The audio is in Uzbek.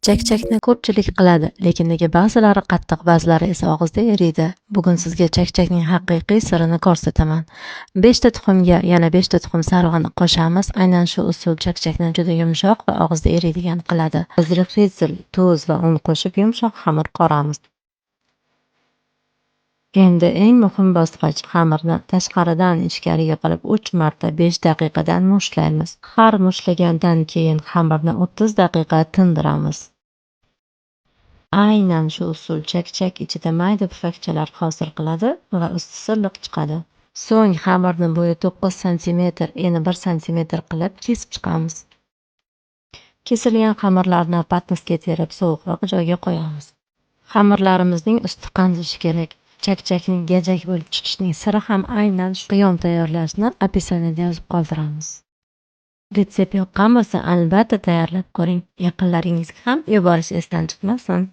Chakchakni ko'pchilik qiladi, lekin nega ba'zilari qattiq, ba'zilari esa og'izda eriydi? Bugun sizga chakchakning haqiqiy sirini ko'rsataman. 5 ta tuxumga yana 5 ta tuxum sarig'ini qo'shamiz. Aynan shu usul chakchakni juda yumshoq va og'izda eriydigan qiladi. Zilxizil, tuz va un qo'shib yumshoq xamir qoramiz. Endi eng muhim bosqich xamirni tashqaridan ichkariga qilib 3 marta 5 daqiqadan mushlaymiz. Har mushlagandan keyin xamirni 30 daqiqa tindiramiz. Aynan shu usul chakchak ichida mayda pufakchalar hosil qiladi va usti silliq chiqadi. So'ng xamirni bo'yi 9 sm, eni 1 sm qilib kesib chiqamiz. Kesilgan xamirlarni patnisga terib sovuqroq joyga qo'yamiz. Xamirlarimizning usti qandishi kerak. Chakchakning gajak bo'lib chiqishining siri ham aynan shu. Qiyom tayyorlashni opisiyaniyada yozib qoldiramiz. Retsept yoqqan bo'lsa, albatta tayyorlab ko'ring. Yaqinlaringizga ham yuborish esdan chiqmasin.